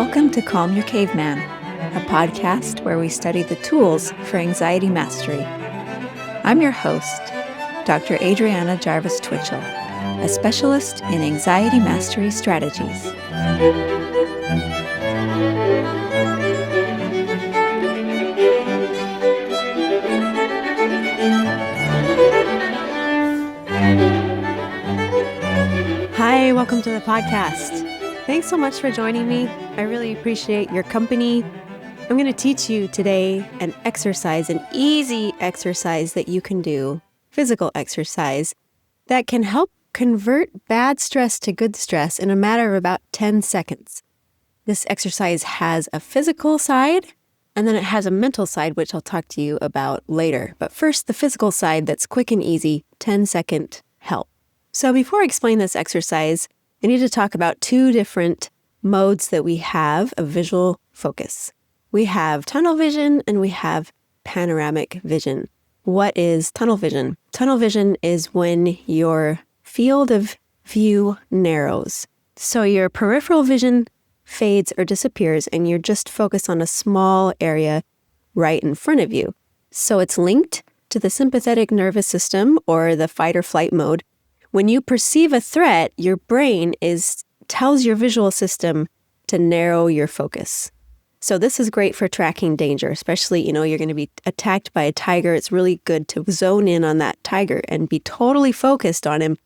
Welcome to Calm Your Caveman, a podcast where we study the tools for anxiety mastery. I'm your host, Dr. Adriana Jarvis Twitchell, a specialist in anxiety mastery strategies. Hi, welcome to the podcast. Thanks so much for joining me. I really appreciate your company. I'm going to teach you today an easy exercise that you can do, physical exercise, that can help convert bad stress to good stress in a matter of about 10 seconds. This exercise has a physical side, and then it has a mental side, which I'll talk to you about later. But first, the physical side that's quick and easy, 10-second help. So before I explain this exercise, I need to talk about two different modes that we have of visual focus. We have tunnel vision and we have panoramic vision. What is tunnel vision? Tunnel vision is when your field of view narrows. So your peripheral vision fades or disappears and you're just focused on a small area right in front of you. So it's linked to the sympathetic nervous system or the fight or flight mode. When you perceive a threat, your brain tells your visual system to narrow your focus. So this is great for tracking danger, especially, you're going to be attacked by a tiger. It's really good to zone in on that tiger and be totally focused on him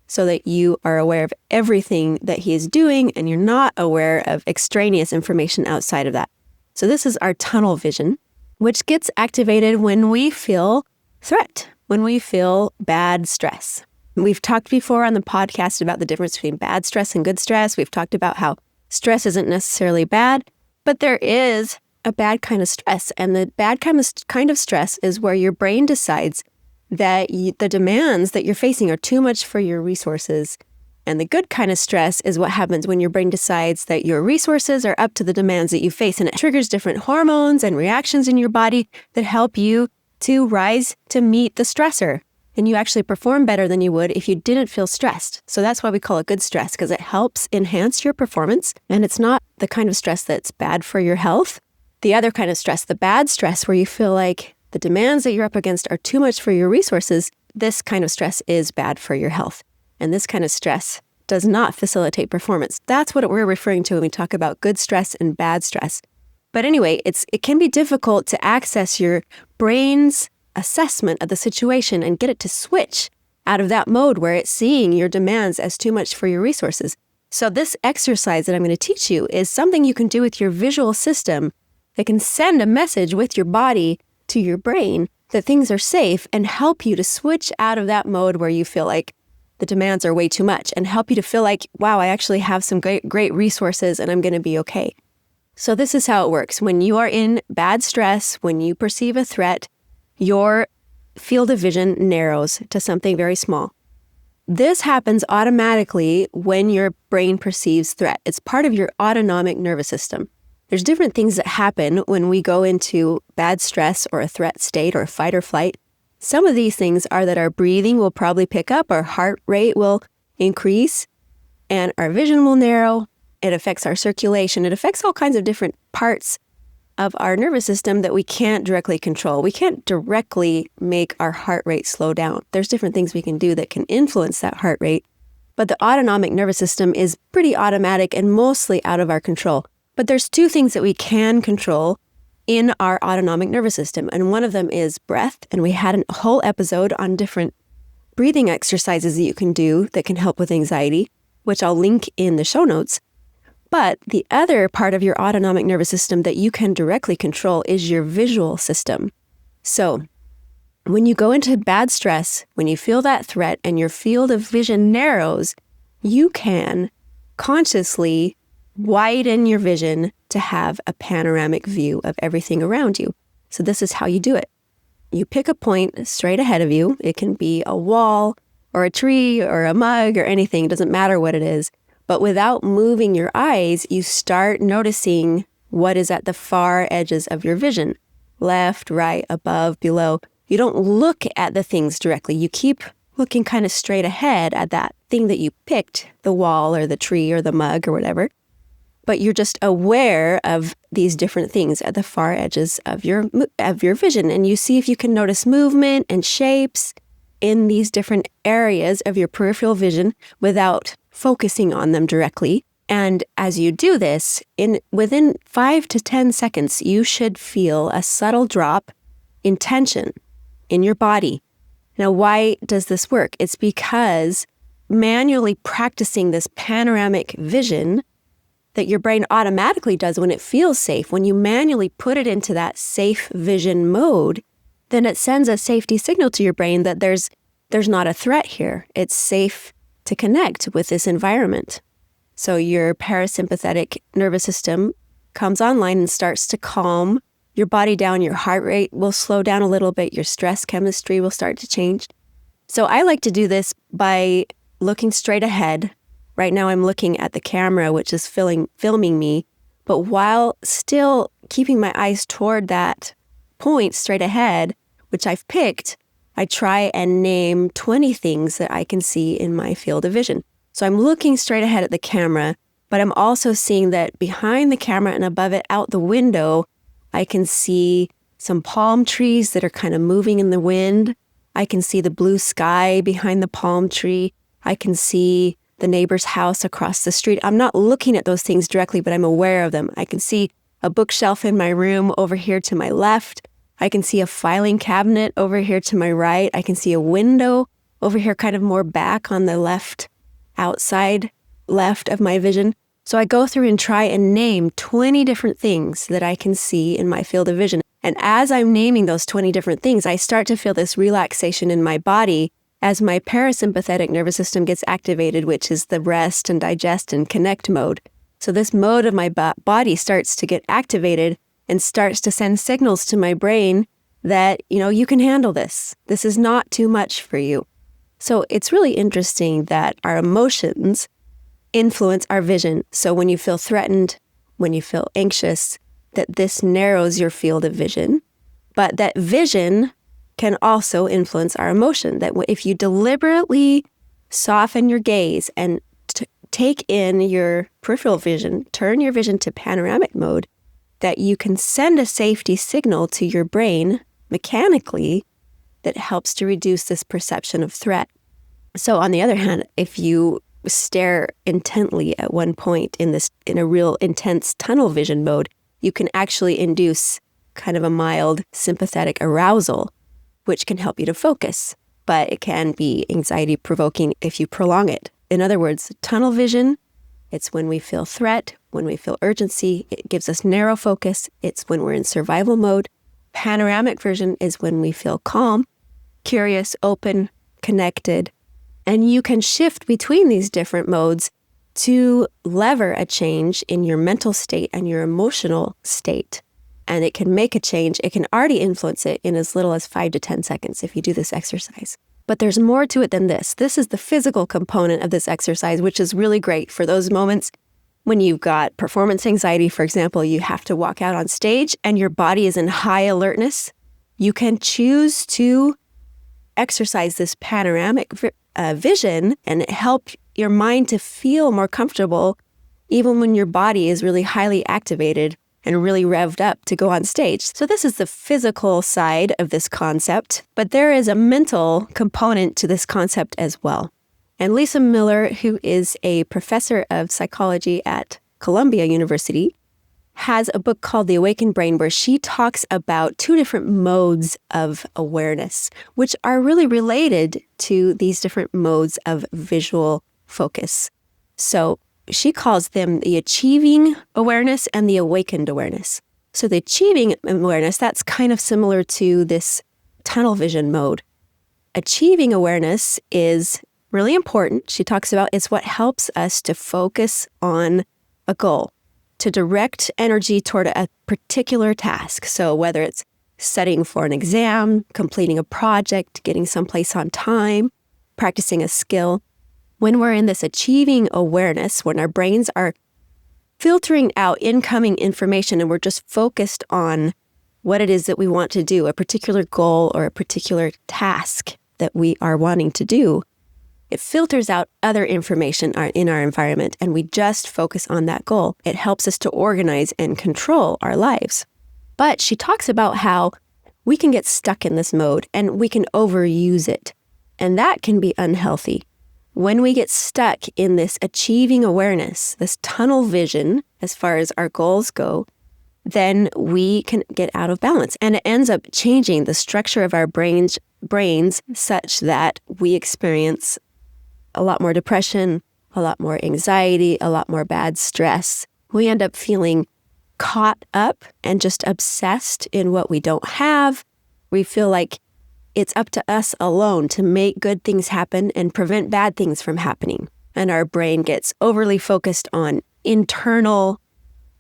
so that you are aware of everything that he is doing and you're not aware of extraneous information outside of that. So this is our tunnel vision, which gets activated when we feel threat, when we feel bad stress. We've talked before on the podcast about the difference between bad stress and good stress. We've talked about how stress isn't necessarily bad, but there is a bad kind of stress. And the bad kind of stress is where your brain decides that the demands that you're facing are too much for your resources. And the good kind of stress is what happens when your brain decides that your resources are up to the demands that you face. And it triggers different hormones and reactions in your body that help you to rise to meet the stressor. And you actually perform better than you would if you didn't feel stressed. So that's why we call it good stress, because it helps enhance your performance. And it's not the kind of stress that's bad for your health. The other kind of stress, the bad stress, where you feel like the demands that you're up against are too much for your resources, this kind of stress is bad for your health. And this kind of stress does not facilitate performance. That's what we're referring to when we talk about good stress and bad stress. But anyway, it can be difficult to access your brain's assessment of the situation and get it to switch out of that mode where it's seeing your demands as too much for your resources. So this exercise that I'm going to teach you is something you can do with your visual system that can send a message with your body to your brain that things are safe and help you to switch out of that mode where you feel like the demands are way too much and help you to feel like, wow, I actually have some great resources and I'm going to be okay. So this is how it works. When you are in bad stress, when you perceive a threat, your field of vision narrows to something very small. This happens automatically when your brain perceives threat. It's part of your autonomic nervous system. There's different things that happen when we go into bad stress or a threat state or fight or flight. Some of these things are that our breathing will probably pick up, our heart rate will increase, and our vision will narrow. It affects our circulation. It affects all kinds of different parts of our nervous system that we can't directly control. We can't directly make our heart rate slow down. There's different things we can do that can influence that heart rate, but the autonomic nervous system is pretty automatic and mostly out of our control. But there's two things that we can control in our autonomic nervous system, and one of them is breath, and we had a whole episode on different breathing exercises that you can do that can help with anxiety, which I'll link in the show notes. But the other part of your autonomic nervous system that you can directly control is your visual system. So when you go into bad stress, when you feel that threat and your field of vision narrows, you can consciously widen your vision to have a panoramic view of everything around you. So this is how you do it. You pick a point straight ahead of you. It can be a wall or a tree or a mug or anything. It doesn't matter what it is. But without moving your eyes, you start noticing what is at the far edges of your vision. Left, right, above, below. You don't look at the things directly. You keep looking kind of straight ahead at that thing that you picked, the wall or the tree or the mug or whatever. but you're just aware of these different things at the far edges of your vision. And you see if you can notice movement and shapes in these different areas of your peripheral vision without focusing on them directly. And as you do this, within 5 to 10 seconds, you should feel a subtle drop in tension in your body. Now, why does this work? It's because manually practicing this panoramic vision that your brain automatically does when it feels safe, when you manually put it into that safe vision mode, then it sends a safety signal to your brain that there's not a threat here. It's safe to connect with this environment. So your parasympathetic nervous system comes online and starts to calm your body down. Your heart rate will slow down a little bit. Your stress chemistry will start to change. So I like to do this by looking straight ahead. Right now I'm looking at the camera, which is filming me, but while still keeping my eyes toward that point straight ahead, which I've picked, I try and name 20 things that I can see in my field of vision. So I'm looking straight ahead at the camera, but I'm also seeing that behind the camera and above it out the window, I can see some palm trees that are kind of moving in the wind. I can see the blue sky behind the palm tree. I can see the neighbor's house across the street. I'm not looking at those things directly, but I'm aware of them. I can see a bookshelf in my room over here to my left. I can see a filing cabinet over here to my right. I can see a window over here kind of more back on the left, outside left of my vision. So I go through and try and name 20 different things that I can see in my field of vision. And as I'm naming those 20 different things, I start to feel this relaxation in my body as my parasympathetic nervous system gets activated, which is the rest and digest and connect mode. So this mode of my body starts to get activated and starts to send signals to my brain that, you can handle this. This is not too much for you. So it's really interesting that our emotions influence our vision. So when you feel threatened, when you feel anxious, that this narrows your field of vision. But that vision can also influence our emotion. That if you deliberately soften your gaze and take in your peripheral vision, turn your vision to panoramic mode, that you can send a safety signal to your brain mechanically that helps to reduce this perception of threat. So on the other hand, if you stare intently at one point in a real intense tunnel vision mode, you can actually induce kind of a mild sympathetic arousal, which can help you to focus, but it can be anxiety provoking if you prolong it. In other words, tunnel vision, it's when we feel threat, when we feel urgency, it gives us narrow focus. It's when we're in survival mode. Panoramic vision is when we feel calm, curious, open, connected. And you can shift between these different modes to lever a change in your mental state and your emotional state. And it can make a change. It can already influence it in as little as 5 to 10 seconds if you do this exercise. But there's more to it than this. This is the physical component of this exercise, which is really great for those moments when you've got performance anxiety. For example, you have to walk out on stage and your body is in high alertness. You can choose to exercise this panoramic vision and help your mind to feel more comfortable even when your body is really highly activated and really revved up to go on stage. So this is the physical side of this concept, but there is a mental component to this concept as well. And Lisa Miller, who is a professor of psychology at Columbia University, has a book called The Awakened Brain, where she talks about 2 different modes of awareness, which are really related to these different modes of visual focus. So she calls them the achieving awareness and the awakened awareness. So the achieving awareness, that's kind of similar to this tunnel vision mode. Achieving awareness is really important. She talks about it's what helps us to focus on a goal, to direct energy toward a particular task. So whether it's studying for an exam, completing a project, getting someplace on time, practicing a skill. When we're in this achieving awareness, when our brains are filtering out incoming information and we're just focused on what it is that we want to do, a particular goal or a particular task that we are wanting to do, It filters out other information in our environment, and we just focus on that goal. It helps us to organize and control our lives. But she talks about how we can get stuck in this mode and we can overuse it. And that can be unhealthy. When we get stuck in this achieving awareness, this tunnel vision, as far as our goals go, then we can get out of balance. And it ends up changing the structure of our brains such that we experience a lot more depression, a lot more anxiety, a lot more bad stress. We end up feeling caught up and just obsessed in what we don't have. We feel like it's up to us alone to make good things happen and prevent bad things from happening. And our brain gets overly focused on internal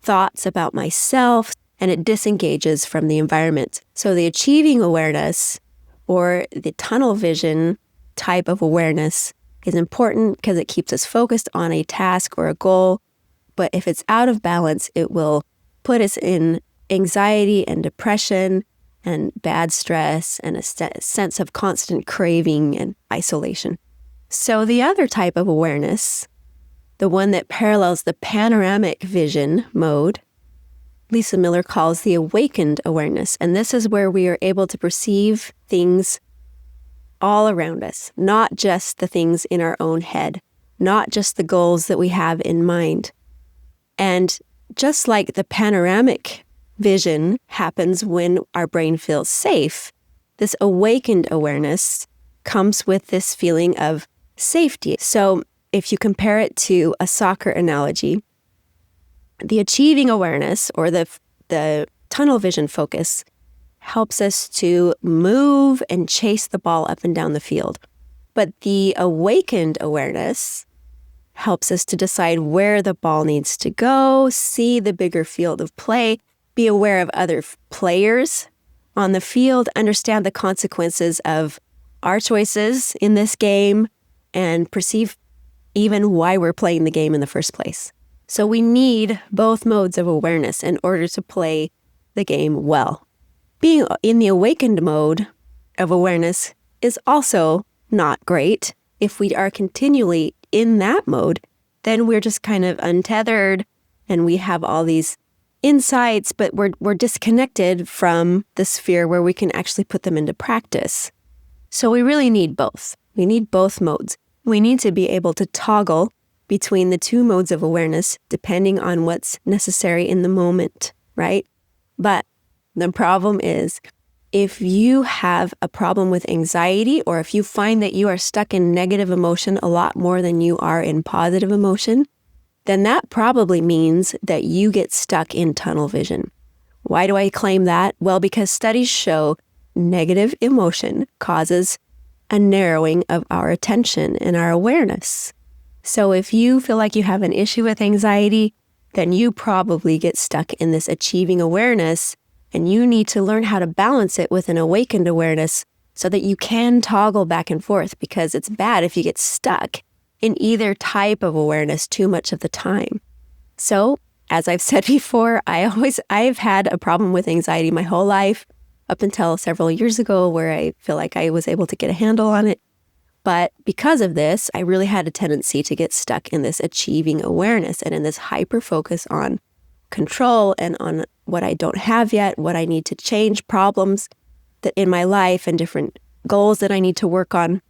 thoughts about myself, and it disengages from the environment. So the achieving awareness, or the tunnel vision type of awareness, is important because it keeps us focused on a task or a goal. But if it's out of balance, it will put us in anxiety and depression and bad stress and a sense of constant craving and isolation. So the other type of awareness, the one that parallels the panoramic vision mode, Lisa Miller calls the awakened awareness. And this is where we are able to perceive things all around us, not just the things in our own head, not just the goals that we have in mind. And just like the panoramic vision happens when our brain feels safe, this awakened awareness comes with this feeling of safety. So if you compare it to a soccer analogy, the achieving awareness, or the tunnel vision focus, helps us to move and chase the ball up and down the field. But the awakened awareness helps us to decide where the ball needs to go, see the bigger field of play, be aware of other players on the field, understand the consequences of our choices in this game, and perceive even why we're playing the game in the first place. So we need both modes of awareness in order to play the game well. Being in the awakened mode of awareness is also not great. If we are continually in that mode, then we're just kind of untethered and we have all these insights, but we're disconnected from the sphere where we can actually put them into practice. So we really need both. We need both modes. We need to be able to toggle between the two modes of awareness depending on what's necessary in the moment, right? But the problem is, if you have a problem with anxiety, or if you find that you are stuck in negative emotion a lot more than you are in positive emotion, then that probably means that you get stuck in tunnel vision. Why do I claim that? Well, because studies show negative emotion causes a narrowing of our attention and our awareness. So if you feel like you have an issue with anxiety, then you probably get stuck in this achieving awareness, and you need to learn how to balance it with an awakened awareness so that you can toggle back and forth, because it's bad if you get stuck in either type of awareness too much of the time. So, as I've said before, I've had a problem with anxiety my whole life, up until several years ago, where I feel like I was able to get a handle on it. But because of this, I really had a tendency to get stuck in this achieving awareness and in this hyper focus on control and on what I don't have yet, what I need to change, problems that in my life and different goals that I need to work on.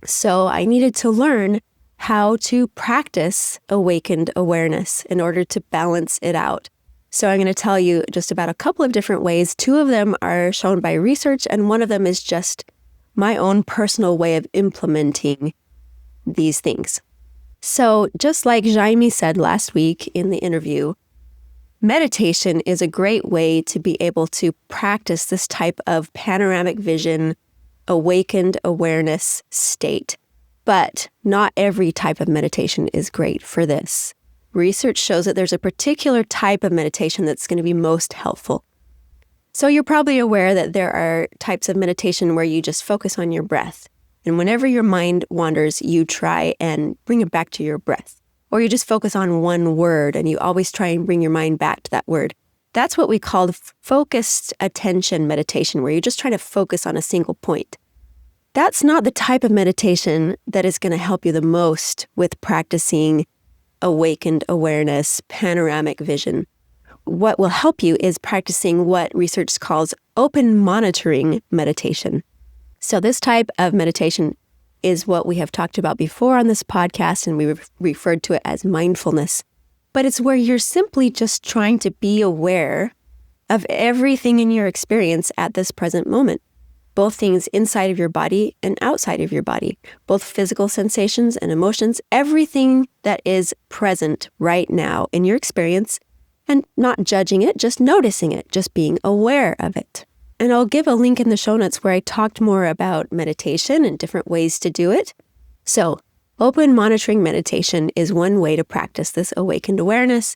So I needed to learn how to practice awakened awareness in order to balance it out. So I'm going to tell you just about a couple of different ways. Two of them are shown by research, and one of them is just my own personal way of implementing these things. So just like Jaime said last week in the interview, meditation is a great way to be able to practice this type of panoramic vision, awakened awareness state. But not every type of meditation is great for this. Research shows that there's a particular type of meditation that's going to be most helpful. So you're probably aware that there are types of meditation where you just focus on your breath. And whenever your mind wanders, you try and bring it back to your breath. Or you just focus on one word and you always try and bring your mind back to that word. That's what we call focused attention meditation, where you're just trying to focus on a single point. that's not the type of meditation that is going to help you the most with practicing awakened awareness, panoramic vision. What will help you is practicing what research calls open monitoring meditation. So this type of meditation is what we have talked about before on this podcast, and we referred to it as mindfulness. But it's where you're simply just trying to be aware of everything in your experience at this present moment, both things inside of your body and outside of your body, both physical sensations and emotions, everything that is present right now in your experience, and not judging it, just noticing it, just being aware of it. And I'll give a link in the show notes where I talked more about meditation and different ways to do it. So, open monitoring meditation is one way to practice this awakened awareness.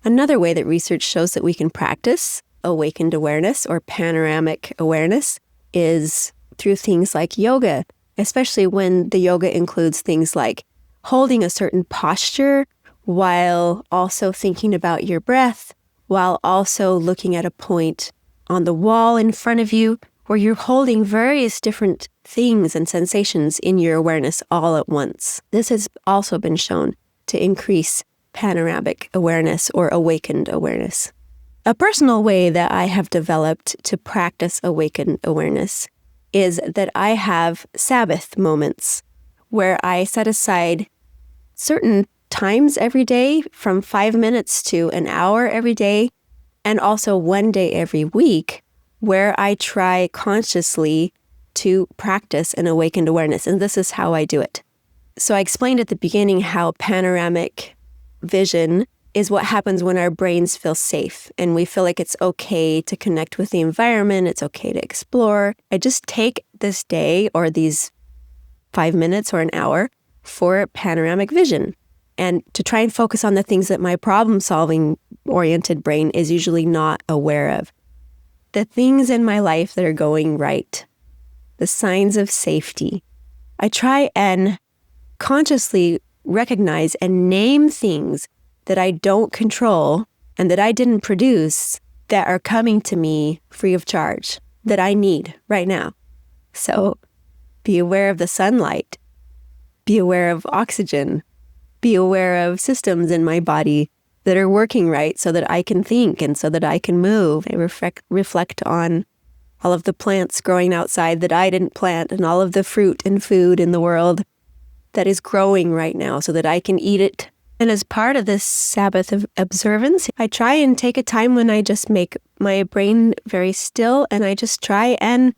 Another way that research shows that we can practice awakened awareness or panoramic awareness is through things like yoga, especially when the yoga includes things like holding a certain posture while also thinking about your breath, while also looking at a point on the wall in front of you where you're holding various different things and sensations in your awareness all at once. This has also been shown to increase panoramic awareness or awakened awareness. A personal way that I have developed to practice awakened awareness is that I have Sabbath moments where I set aside certain times every day from 5 minutes to an hour every day, and also one day every week where I try consciously to practice an awakened awareness. And this is how I do it. So I explained at the beginning how panoramic vision is what happens when our brains feel safe and we feel like it's okay to connect with the environment, it's okay to explore. I just take this day or these 5 minutes or an hour for panoramic vision and to try and focus on the things that my problem-solving oriented brain is usually not aware of. The things in my life that are going right, the signs of safety. I try and consciously recognize and name things that I don't control and that I didn't produce that are coming to me free of charge, that I need right now. So be aware of the sunlight, be aware of oxygen, be aware of systems in my body that are working right so that I can think and so that I can move. I reflect on all of the plants growing outside that I didn't plant and all of the fruit and food in the world that is growing right now so that I can eat it. And as part of this Sabbath of observance, I try and take a time when I just make my brain very still and I just try and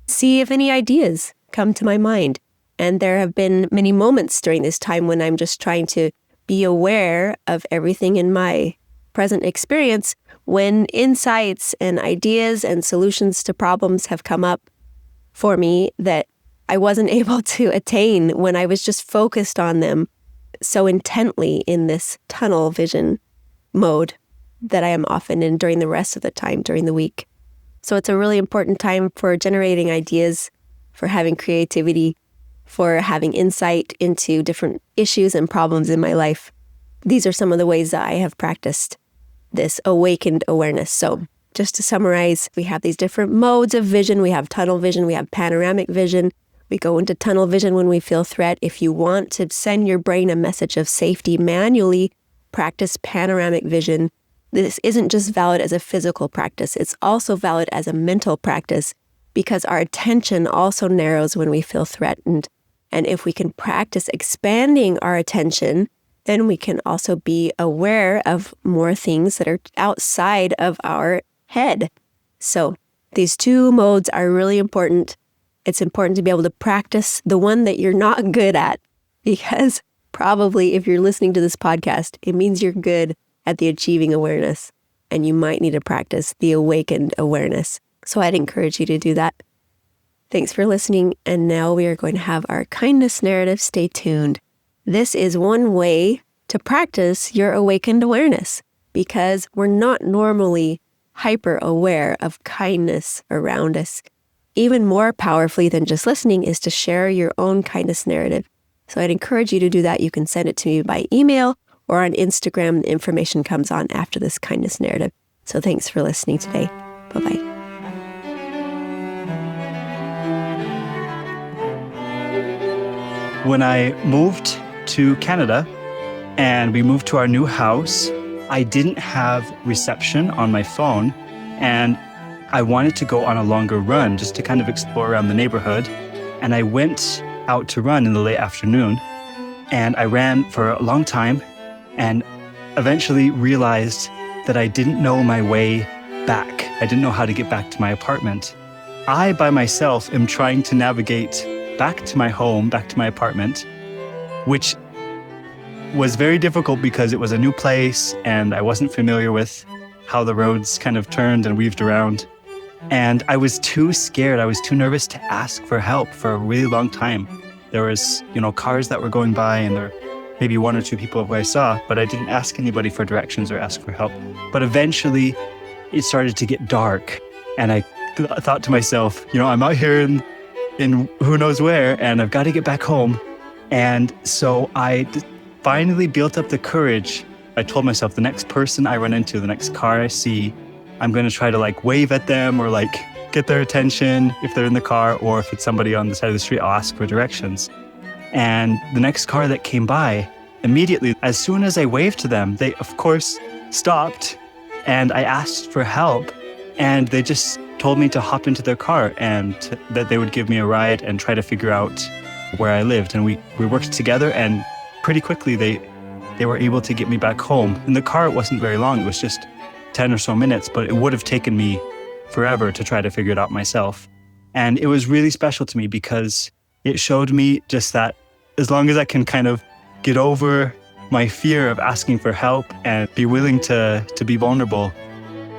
see if any ideas come to my mind. And there have been many moments during this time when I'm just trying to be aware of everything in my present experience when insights and ideas and solutions to problems have come up for me that I wasn't able to attain when I was just focused on them so intently in this tunnel vision mode that I am often in during the rest of the time during the week. So it's a really important time for generating ideas, for having creativity, for having insight into different issues and problems in my life. These are some of the ways that I have practiced this awakened awareness. So just to summarize, we have these different modes of vision. We have tunnel vision, we have panoramic vision. We go into tunnel vision when we feel threat. If you want to send your brain a message of safety manually, practice panoramic vision. This isn't just valid as a physical practice. It's also valid as a mental practice because our attention also narrows when we feel threatened. And if we can practice expanding our attention, then we can also be aware of more things that are outside of our head. So these two modes are really important. It's important to be able to practice the one that you're not good at, because probably if you're listening to this podcast, it means you're good at the achieving awareness, and you might need to practice the awakened awareness. So I'd encourage you to do that. Thanks for listening, and now we are going to have our kindness narrative. Stay tuned. This is one way to practice your awakened awareness, because we're not normally hyper aware of kindness around us. Even more powerfully than just listening is to share your own kindness narrative. So I'd encourage you to do that. You can send it to me by email or on Instagram. The information comes on after this kindness narrative. So thanks for listening today. Bye-bye. when I moved to Canada and we moved to our new house, I didn't have reception on my phone, and I wanted to go on a longer run just to kind of explore around the neighborhood. And I went out to run in the late afternoon, and I ran for a long time and eventually realized that I didn't know my way back. I didn't know how to get back to my apartment. I, by myself, am trying to navigate back to my home, back to my apartment, which was very difficult because it was a new place and I wasn't familiar with how the roads kind of turned and weaved around. And I was too scared. I was too nervous to ask for help for a really long time. There was, cars that were going by, and there were maybe one or two people who I saw, but I didn't ask anybody for directions or ask for help. But eventually it started to get dark, and I thought to myself, I'm out here in who knows where, and I've got to get back home. And so I finally built up the courage. I told myself, the next person I run into, the next car I see, I'm going to try to wave at them or get their attention if they're in the car, or if it's somebody on the side of the street, I'll ask for directions. And the next car that came by, immediately, as soon as I waved to them, they of course stopped, and I asked for help, and they just told me to hop into their car and that they would give me a ride and try to figure out where I lived. And we worked together, and pretty quickly they were able to get me back home. In the car, it wasn't very long. It was just 10 or so minutes, but it would have taken me forever to try to figure it out myself. And it was really special to me because it showed me just that as long as I can kind of get over my fear of asking for help and be willing to be vulnerable,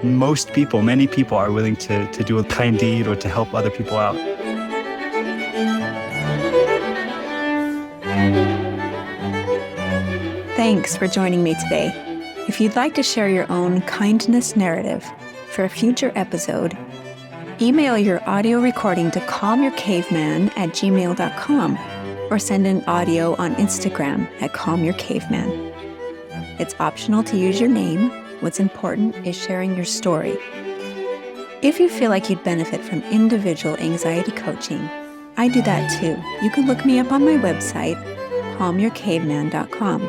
many people are willing to do a kind deed or to help other people out. Thanks for joining me today. If you'd like to share your own kindness narrative for a future episode, email your audio recording to calmyourcaveman@gmail.com or send an audio on Instagram @calmyourcaveman. It's optional to use your name. What's important is sharing your story. If you feel like you'd benefit from individual anxiety coaching, I do that too. You can look me up on my website, calmyourcaveman.com.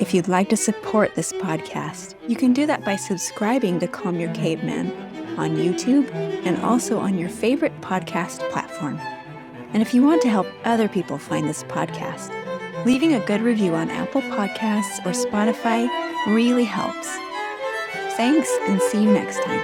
If you'd like to support this podcast, you can do that by subscribing to Calm Your Caveman on YouTube and also on your favorite podcast platform. And if you want to help other people find this podcast, leaving a good review on Apple Podcasts or Spotify really helps. Thanks, and see you next time.